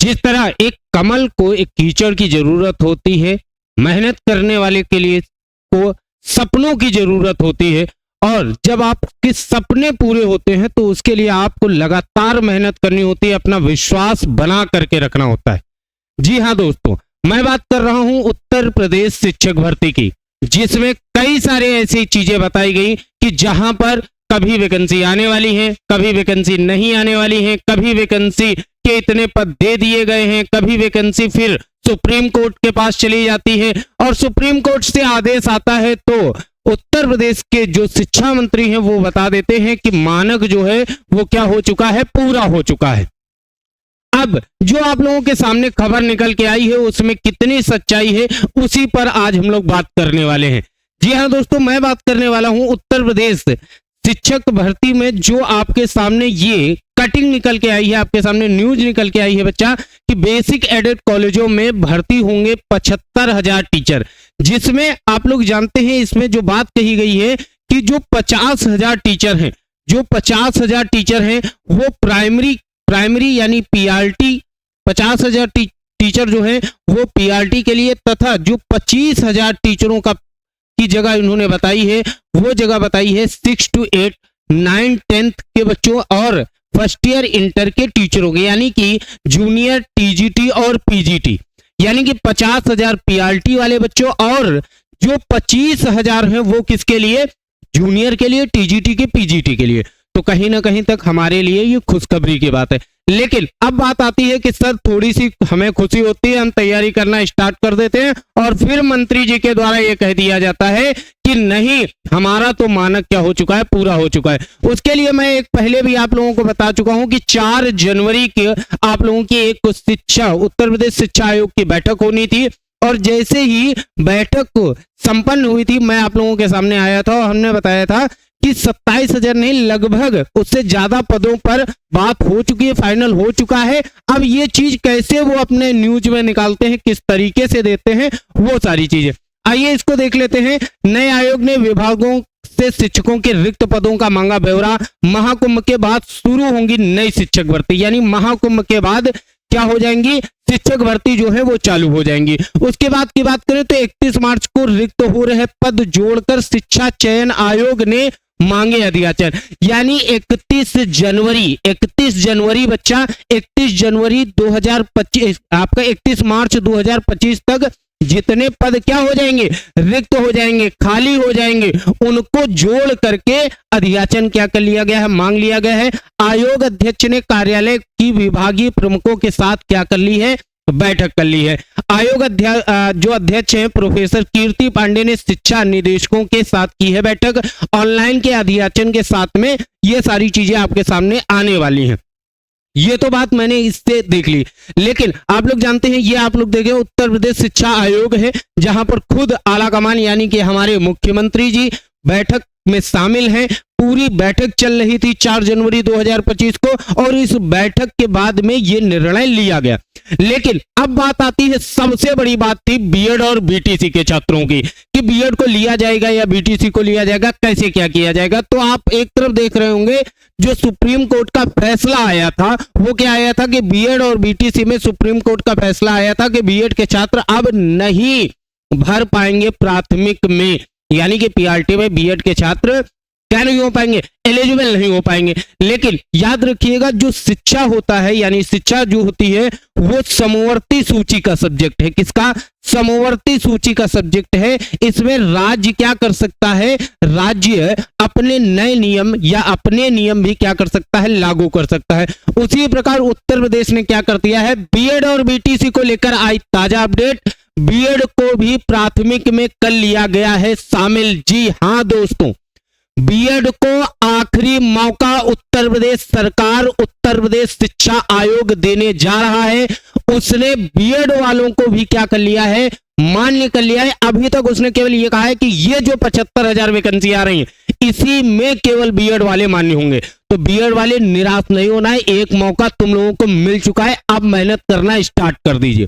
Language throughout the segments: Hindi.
जिस तरह एक कमल को एक कीचड़ की जरूरत होती है, मेहनत करने वाले के लिए को सपनों की जरूरत होती है, और जब आपके सपने पूरे होते हैं तो उसके लिए आपको लगातार मेहनत करनी होती है, अपना विश्वास बना करके रखना होता है। जी हाँ दोस्तों, मैं बात कर रहा हूं उत्तर प्रदेश शिक्षक भर्ती की, जिसमें कई सारे ऐसी चीजें बताई गई कि जहां पर कभी वैकेंसी आने वाली है, कभी वैकेंसी नहीं आने वाली है, कभी वैकेंसी के इतने पद दे दिए गए हैं, कभी वैकेंसी फिर सुप्रीम कोर्ट के पास चली जाती है और सुप्रीम कोर्ट से आदेश आता है तो उत्तर प्रदेश के जो शिक्षा मंत्री हैं वो बता देते हैं कि मानक जो है वो क्या हो चुका है, पूरा हो चुका है। अब जो आप लोगों के सामने खबर निकल के आई है उसमें कितनी सच्चाई है, उसी पर आज हम लोग बात करने वाले हैं। जी हाँ दोस्तों, मैं बात करने वाला हूं उत्तर प्रदेश शिक्षक भर्ती में जो आपके सामने ये कटिंग निकल के आई है, आपके सामने न्यूज निकल के आई है बच्चा, कि बेसिक एडेड कॉलेजों में भर्ती होंगे 75,000 टीचर, जिसमें आप लोग जानते हैं इसमें जो बात कही गई है कि जो 50,000 टीचर हैं, जो 50,000 टीचर हैं वो प्राइमरी यानी पीआरटी, 50,000 टीचर जो है वो पीआरटी के लिए, तथा जो 25,000 टीचरों की जगह इन्होंने बताई है वो जगह बताई है 6 to 8, 9, 10th के बच्चों और फर्स्ट ईयर इंटर के टीचरों के, यानी कि जूनियर, टीजीटी और पीजीटी, यानी कि 50,000 पीआरटी वाले बच्चों और जो 25,000 हैं वो किसके लिए, जूनियर के लिए, टीजीटी के, पीजीटी के लिए। तो कहीं ना कहीं तक हमारे लिए ये खुशखबरी की बात है। लेकिन अब बात आती है कि सर थोड़ी सी हमें खुशी होती है, हम तैयारी करना स्टार्ट कर देते हैं और फिर मंत्री जी के द्वारा ये कह दिया जाता है कि नहीं, हमारा तो मानक क्या हो चुका है, पूरा हो चुका है। उसके लिए मैं एक पहले भी आप लोगों को बता चुका हूं कि 4 जनवरी के आप लोगों की एक शिक्षा उत्तर प्रदेश शिक्षा आयोग की बैठक होनी थी, और जैसे ही बैठक संपन्न हुई थी मैं आप लोगों के सामने आया था और हमने बताया था कि 27,000 नहीं, लगभग उससे ज्यादा पदों पर बात हो चुकी है, फाइनल हो चुका है। अब ये चीज कैसे वो अपने न्यूज में निकालते हैं, किस तरीके से देते हैं, वो सारी चीजें आइए इसको देख लेते हैं। नए आयोग ने विभागों से शिक्षकों के रिक्त पदों का मांगा ब्यौरा, महाकुंभ के बाद शुरू होंगी नई शिक्षक भर्ती, यानी महाकुंभ के बाद क्या हो जाएंगी, शिक्षक भर्ती जो है वो चालू हो जाएंगी। उसके बाद की बात करें तो 31 मार्च को रिक्त हो रहे पद जोड़कर शिक्षा चयन आयोग ने मांगे अध्याचन, यानी 31 जनवरी बच्चा, 31 जनवरी 2025, आपका 31 मार्च 2025 तक जितने पद क्या हो जाएंगे, रिक्त हो जाएंगे, खाली हो जाएंगे, उनको जोड़ करके अध्याचन क्या कर लिया गया है, मांग लिया गया है। आयोग अध्यक्ष ने कार्यालय की विभागीय प्रमुखों के साथ क्या कर ली है, बैठक कर ली है। आयोग जो अध्यक्ष हैं प्रोफेसर कीर्ति पांडे ने शिक्षा निदेशकों के साथ की है बैठक। ऑनलाइन के अध्याचन के साथ में ये सारी चीजें आपके सामने आने वाली हैं। ये तो बात मैंने इससे देख ली, लेकिन आप लोग जानते हैं ये आप लोग देखें उत्तर प्रदेश शिक्षा आयोग है, जहां पर खुद आला कमान यानी कि हमारे मुख्यमंत्री जी बैठक में शामिल हैं। पूरी बैठक चल रही थी 4 जनवरी 2025 को, और इस बैठक के बाद में ये निर्णय लिया गया। लेकिन अब बात आती है, सबसे बड़ी बात थी बीएड और बीटीसी के छात्रों की, कि बीएड को लिया जाएगा या बीटीसी को लिया जाएगा, कैसे क्या किया जाएगा। तो आप एक तरफ देख रहे होंगे जो सुप्रीम कोर्ट का फैसला आया था, वो क्या आया था कि बीएड और बीटीसी में सुप्रीम कोर्ट का फैसला आया था कि बीएड के छात्र अब नहीं भर पाएंगे प्राथमिक में, यानी कि पीआरटी में बीएड के छात्र क्या नहीं हो पाएंगे, एलिजिबल नहीं हो पाएंगे। लेकिन याद रखिएगा जो शिक्षा होता है, यानी शिक्षा जो होती है वो समवर्ती सूची का सब्जेक्ट है। किसका, समवर्ती सूची का सब्जेक्ट है। इसमें राज्य क्या कर सकता है, राज्य अपने नए नियम या अपने नियम भी क्या कर सकता है, लागू कर सकता है। उसी प्रकार उत्तर प्रदेश ने क्या कर दिया है, बीएड और बीटीसी को लेकर आई ताजा अपडेट, बीएड को भी प्राथमिक में कर लिया गया है शामिल। जी हां दोस्तों, बीएड को आखिरी मौका उत्तर प्रदेश सरकार, उत्तर प्रदेश शिक्षा आयोग देने जा रहा है। उसने बीएड वालों को भी क्या कर लिया है, मान्य कर लिया है। अभी तक उसने केवल ये कहा है कि ये जो 75,000 वैकेंसी आ रही है इसी में केवल बीएड वाले मान्य होंगे। तो बीएड वाले निराश नहीं होना है, एक मौका तुम लोगों को मिल चुका है, अब मेहनत करना स्टार्ट कर दीजिए,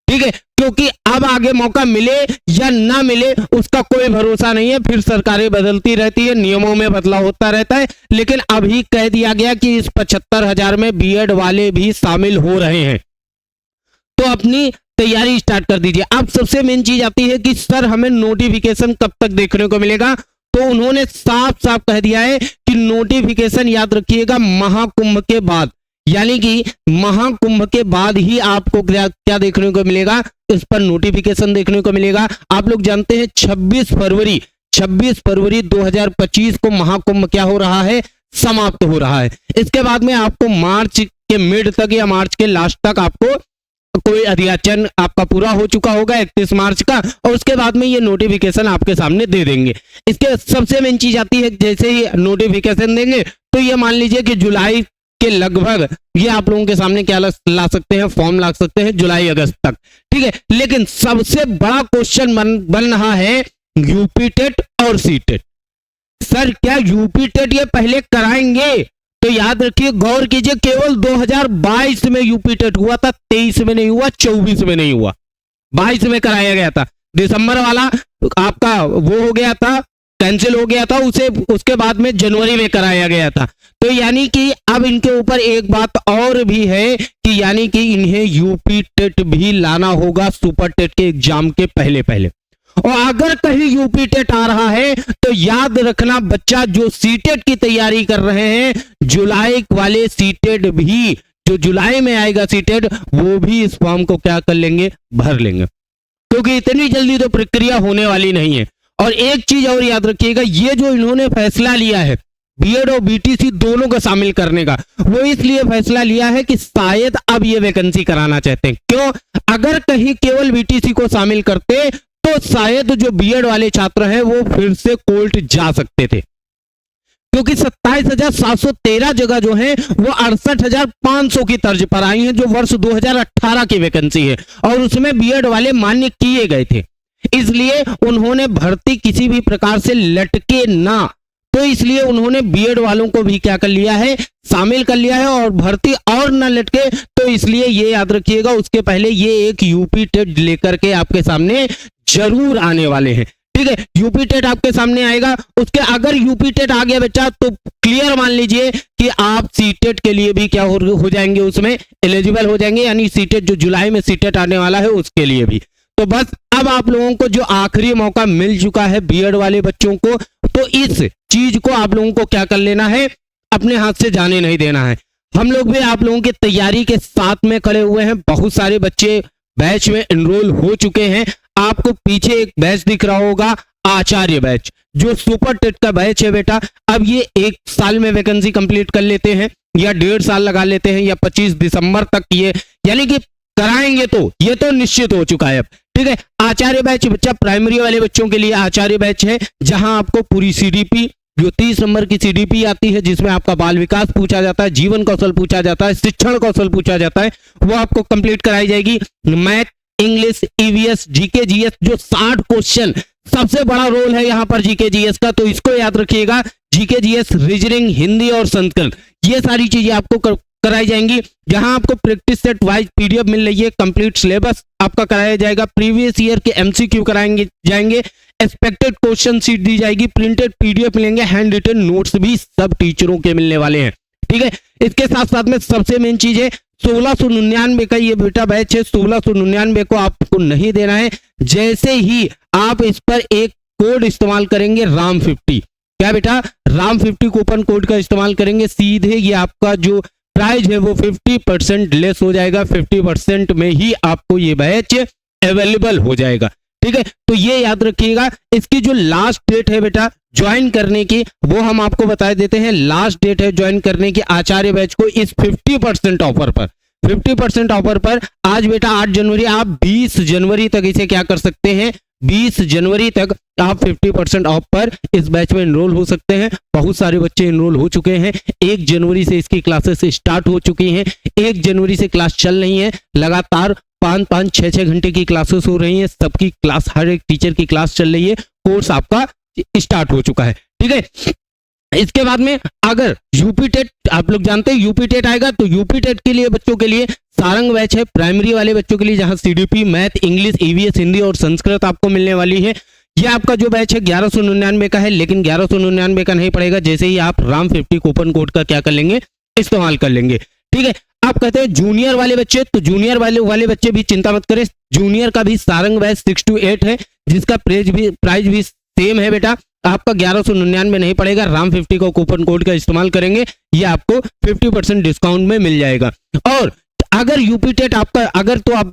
ठीक है, क्योंकि अब आगे मौका मिले या ना मिले उसका कोई भरोसा नहीं है। फिर सरकारें बदलती रहती है, नियमों में बदलाव होता रहता है, लेकिन अभी कह दिया गया कि इस 75,000 में बीएड वाले भी शामिल हो रहे हैं। तो अपनी तैयारी स्टार्ट कर दीजिए। अब सबसे मेन चीज आती है कि सर हमें नोटिफिकेशन कब तक देखने को मिलेगा, तो उन्होंने साफ साफ कह दिया है कि नोटिफिकेशन याद रखिएगा महाकुंभ के बाद, यानी कि महाकुंभ के बाद ही आपको क्या देखने को मिलेगा, इस पर नोटिफिकेशन देखने को मिलेगा। आप लोग जानते हैं 26 फरवरी 2025 को महाकुंभ क्या हो रहा है, समाप्त हो रहा है। इसके बाद में आपको मार्च के मिड तक या मार्च के लास्ट तक आपको कोई अध्याचन आपका पूरा हो चुका होगा 31 मार्च का, और उसके बाद में ये नोटिफिकेशन आपके सामने दे देंगे। इसके सबसे मेन चीज आती है, जैसे ही नोटिफिकेशन देंगे तो ये मान लीजिए कि जुलाई के लगभग ये आप लोगों के सामने क्या ला सकते हैं, फॉर्म ला सकते हैं जुलाई अगस्त तक, ठीक है। लेकिन सबसे बड़ा क्वेश्चन बन रहा है यूपी टेट और सी टेट। सर क्या यूपी टेट ये पहले कराएंगे? तो याद रखिए, गौर कीजिए, केवल 2022 में यूपी टेट हुआ था, 23 में नहीं हुआ, 24 में नहीं हुआ, 22 में कराया गया था। दिसंबर वाला आपका वो हो गया था, कैंसिल हो गया था, उसे उसके बाद में जनवरी में कराया गया था। तो यानी कि अब इनके ऊपर एक बात और भी है कि यानी कि इन्हें यूपी टेट भी लाना होगा सुपर टेट के एग्जाम के पहले पहले। और अगर कहीं यूपी टेट आ रहा है तो याद रखना बच्चा, जो सीटेट की तैयारी कर रहे हैं, जुलाई वाले सीटेट भी, जो जुलाई में आएगा सीटेट, वो भी इस फॉर्म को क्या कर लेंगे, भर लेंगे, क्योंकि इतनी जल्दी तो प्रक्रिया होने वाली नहीं है। और एक चीज और याद रखिएगा, ये जो इन्होंने फैसला लिया है बीएड और बीटीसी दोनों को शामिल करने का, वो इसलिए फैसला लिया है कि शायद अब ये वैकेंसी कराना चाहते हैं। क्यों? अगर कहीं केवल बीटीसी को शामिल करते तो शायद जो बीएड वाले छात्र हैं वो फिर से कोर्ट जा सकते थे, क्योंकि 27,713 जगह जो है वो 68,500 की तर्ज पर आई हैं, जो वर्ष 2018 की वैकेंसी है, और उसमें बीएड वाले मान्य किए गए थे। इसलिए उन्होंने भर्ती किसी भी प्रकार से लटके ना, तो इसलिए उन्होंने बीएड वालों को भी क्या कर लिया है, शामिल कर लिया है, और भर्ती और न लटके, तो इसलिए ये याद रखिएगा, उसके पहले ये एक यूपी टेट लेकर के आपके सामने जरूर आने वाले हैं, ठीक है। यूपी टेट आपके सामने आएगा, उसके अगर यूपी टेट आ गया बच्चा तो क्लियर मान लीजिए कि आप सीटेट के लिए भी क्या हो जाएंगे, उसमें एलिजिबल हो जाएंगे, यानी सीटेट जो जुलाई में सीटेट आने वाला है उसके लिए भी। तो बस अब आप लोगों को जो आखिरी मौका मिल चुका है बीएड वाले बच्चों को, तो इस चीज को आप लोगों को क्या कर लेना है, अपने हाथ से जाने नहीं देना है। हम लोग भी आप लोगों की तैयारी के साथ में खड़े हुए हैं, बहुत सारे बच्चे बैच में एनरोल हो चुके हैं। आपको पीछे एक बैच दिख रहा होगा, आचार्य बैच, जो सुपर टेट का बैच है बेटा। अब ये 1 साल में वैकेंसी कंप्लीट कर लेते हैं, या 1.5 साल लगा लेते हैं, या 25 दिसंबर तक ये यानी कि कराएंगे, तो ये तो निश्चित हो चुका है अब, ठीक है। आचार्य बैच बच्चा प्राइमरी वाले बच्चों के लिए आचार्य बैच है, जहां आपको पूरी सीडीपी, जो 30 नंबर की सीडीपी आती है, जिसमें आपका बाल विकास पूछा जाता है, जीवन कौशल पूछा जाता है, शिक्षण कौशल पूछा जाता है, वो आपको कंप्लीट कराई जाएगी। Math, English, EVS, GK GS, जो 60 क्वेश्चन, सबसे बड़ा रोल है यहाँ पर जीके जीएस का, तो इसको याद रखिएगा। जीके जीएस, रीजनिंग, हिंदी और संस्कृत, ये सारी चीजें आपको कराई जाएंगी, जहां आपको प्रैक्टिस सेट वाइज पीडीएफ मिल रही है, कंप्लीट सिलेबस आपका कराया जाएगा, प्रीवियस ईयर के एमसीक्यू कराएंगे जाएंगे, एक्सपेक्टेड क्वेश्चन शीट दी जाएगी, प्रिंटेड पीडीएफ मिलेंगे, हैंड रिटन नोट्स भी सब टीचरों के मिलने वाले हैं, ठीक है। इसके साथ साथ में सबसे मेन चीज है 1699 का ये बेटा बैच है, 1699 को आपको नहीं देना है। जैसे ही आप इस पर एक कोड इस्तेमाल करेंगे RAM50, क्या बेटा, RAM50 कूपन कोड का इस्तेमाल करेंगे, सीधे ये आपका जो प्राइस है वो 50% लेस हो जाएगा, 50% में ही आपको ये बैच अवेलेबल हो जाएगा, ठीक है। तो ये याद रखिएगा। इसकी जो लास्ट डेट है बेटा ज्वाइन करने की, वो हम आपको बता देते हैं। लास्ट डेट है ज्वाइन करने की आचार्य बैच को इस 50% ऑफर पर, 50% ऑफर पर आज बेटा 8 जनवरी, आप 20 जनवरी तक इसे क्या कर सकते हैं, 20 जनवरी तक आप 50% ऑफ पर इस बैच में एनरोल हो सकते हैं। बहुत सारे बच्चे एनरोल हो चुके हैं, 1 जनवरी से इसकी क्लासेस स्टार्ट हो चुकी हैं, 1 जनवरी से क्लास चल रही है, लगातार 5-5, 6-6 घंटे की क्लासेस हो रही हैं, सबकी क्लास, हर एक टीचर की क्लास चल रही है, कोर्स आपका स्टार्ट हो चुका है, ठीक है। इसके बाद में अगर यूपी टेट, आप लोग जानते हैं यूपी टेट आएगा, तो यूपी टेट के लिए बच्चों के लिए सारंग बैच है, प्राइमरी वाले बच्चों के लिए, जहां CDP, math, English, EVS, Hindi और संस्कृत आपको मिलने वाली है। यह आपका जो बैच है 1199 का है, लेकिन 1199 का नहीं पड़ेगा, जैसे ही आप RAM50 कूपन कोड का क्या कर लेंगे, इस्तेमाल कर लेंगे, ठीक है। आप कहते हैं जूनियर वाले बच्चे, तो जूनियर वाले बच्चे भी चिंता मत करें, जूनियर का भी सारंग बैच 6 to 8 है, जिसका प्राइस भी सेम है बेटा, आपका 1199 नहीं पड़ेगा। राम 50 का कूपन कोड का इस्तेमाल करेंगे, ये आपको 50% डिस्काउंट में मिल जाएगा। और अगर यूपी टेट आपका, अगर तो आप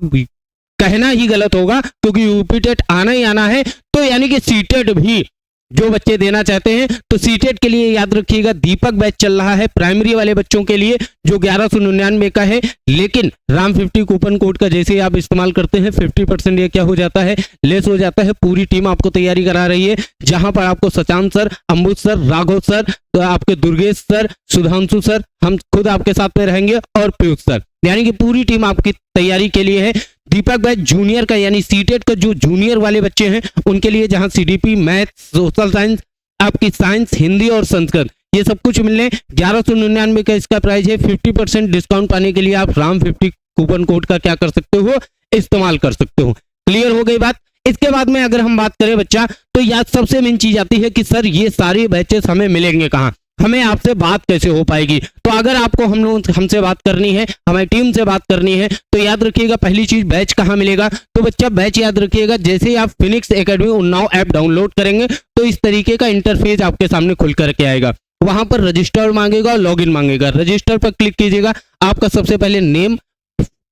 कहना ही गलत होगा क्योंकि यूपी टेट आना ही आना है, तो यानी कि सीटेट भी जो बच्चे देना चाहते हैं, तो सीटेट के लिए याद रखिएगा दीपक बैच चल रहा है प्राइमरी वाले बच्चों के लिए, जो 1199 का है। लेकिन राम 50 कूपन कोड का जैसे ही आप इस्तेमाल करते हैं 50% ये क्या हो जाता है, लेस हो जाता है। पूरी टीम आपको तैयारी करा रही है, जहां पर आपको Sachan sir, Ambuj sir, Raghav sir, तो आपके दुर्गेश सर, सुधांशु सर, हम खुद आपके साथ में रहेंगे, और पीयूष सर, यानी कि पूरी टीम आपकी तैयारी के लिए है। दीपक बैच जूनियर का यानी सीटेट का जो जूनियर वाले बच्चे हैं उनके लिए, जहां सीडीपी, मैथ, सोशल साइंस, आपकी साइंस, हिंदी और संस्कृत ये सब कुछ मिलने 1199 का इसका प्राइस है। 50% डिस्काउंट पाने के लिए आप राम 50 कूपन कोड का क्या कर सकते हो, इस्तेमाल कर सकते हो। क्लियर हो गई बात। इसके बाद में अगर हम बात करें बच्चा, तो यह सबसे मेन चीज आती है कि सर ये सारे बैचेस हमें मिलेंगे कहाँ, हमें आपसे बात कैसे हो पाएगी। तो अगर आपको हमसे बात करनी है, हमारी टीम से बात करनी है, तो याद रखिएगा पहली चीज बैच कहाँ मिलेगा। तो बच्चा बैच याद रखिएगा, जैसे ही आप Phoenix academy Unnao app download करेंगे तो इस तरीके का इंटरफेस आपके सामने खुल करके आएगा। वहां पर रजिस्टर मांगेगा और लॉगिन मांगेगा। रजिस्टर पर क्लिक कीजिएगा, आपका सबसे पहले नेम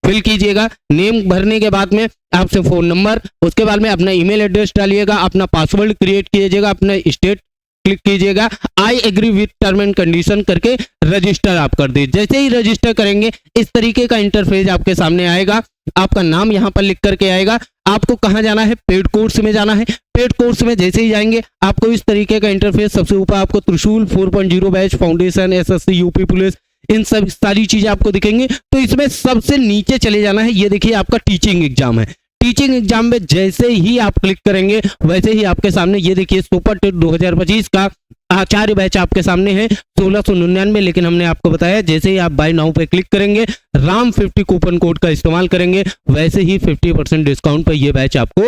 फिल कीजिएगा, नेम भरने के बाद में आपसे फोन नंबर, उसके बाद में अपना ईमेल एड्रेस डालिएगा, अपना पासवर्ड क्रिएट कीजिएगा, अपना स्टेट क्लिक कीजिएगा, I agree with term and condition करके रजिस्टर आप कर दीजिए। जैसे ही रजिस्टर करेंगे इस तरीके का इंटरफेस आपके सामने आएगा, आपका नाम यहाँ पर लिख करके आएगा। आपको कहाँ जाना है, पेड कोर्स में जाना है। पेड कोर्स में जैसे ही जाएंगे आपको इस तरीके का इंटरफेस, सबसे ऊपर आपको Trishul 4.0 batch, foundation, SSC, UP police, इन सब सारी चीजें आपको दिखेंगी। तो इसमें सबसे नीचे चले जाना है, ये देखिए आपका टीचिंग एग्जाम है। टीचिंग एग्जाम में जैसे ही आप क्लिक करेंगे वैसे ही आपके सामने ये देखिए सुपर टेट 2025 का आचार्य बैच आपके सामने है 1699। लेकिन हमने आपको बताया जैसे ही आप बाय नाउ पे क्लिक करेंगे, राम 50 कूपन कोड का इस्तेमाल करेंगे, वैसे ही 50% डिस्काउंट पर ये बैच आपको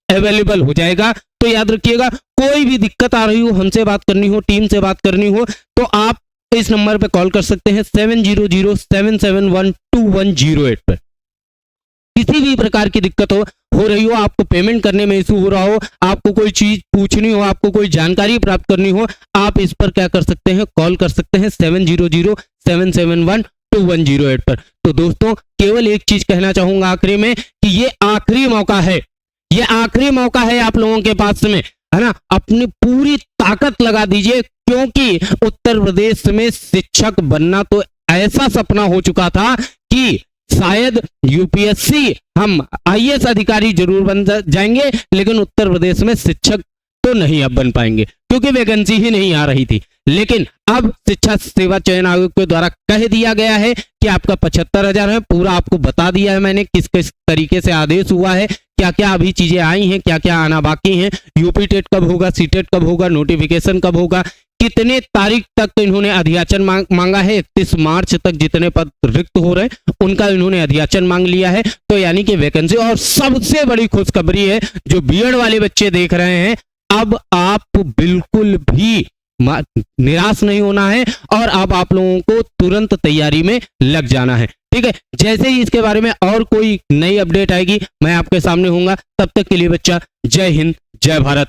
अवेलेबल हो जाएगा। तो याद रखिएगा, कोई भी दिक्कत आ रही हो, हमसे बात करनी हो, टीम से बात करनी हो, तो आप इस नंबर पे कॉल कर सकते हैं 7007712108 पर। किसी भी प्रकार की दिक्कत हो रही हो, आपको पेमेंट करने में इशू हो रहा हो, आपको कोई चीज पूछनी हो, आपको कोई जानकारी प्राप्त करनी हो, आप इस पर क्या कर सकते हैं, कॉल कर सकते हैं 7007712108 पर। तो दोस्तों केवल एक चीज कहना चाहूंगा आखिरी में कि ये आखिरी मौका है, ये आखिरी मौका है आप लोगों के पास में, है ना। अपनी पूरी ताकत लगा दीजिए, क्योंकि उत्तर प्रदेश में शिक्षक बनना तो ऐसा सपना हो चुका था कि शायद यूपीएससी हम आईएएस अधिकारी जरूर बन जाएंगे, लेकिन उत्तर प्रदेश में शिक्षक तो नहीं अब बन पाएंगे, क्योंकि वैकेंसी ही नहीं आ रही थी। लेकिन अब शिक्षा सेवा चयन आयोग के द्वारा कह दिया गया है कि आपका 75,000 है। पूरा आपको बता दिया है मैंने किस किस तरीके से आदेश हुआ है, क्या क्या अभी चीजें आई हैं, क्या क्या आना बाकी हैं, यूपी टेट कब होगा, सीटेट कब होगा, नोटिफिकेशन कब होगा, कितने तारीख तक इन्होंने अधियाचन मांगा है। 31 मार्च तक जितने पद रिक्त हो रहे हैं उनका इन्होंने अधियाचन मांग लिया है। तो यानी कि वैकेंसी, और सबसे बड़ी खुशखबरी है जो बीएड वाले बच्चे देख रहे हैं, अब आप बिल्कुल भी निराश नहीं होना है, और अब आप लोगों को तुरंत तैयारी में लग जाना है। ठीक है, जैसे ही इसके बारे में और कोई नई अपडेट आएगी मैं आपके सामने होऊंगा। तब तक के लिए बच्चा जय हिंद, जय भारत।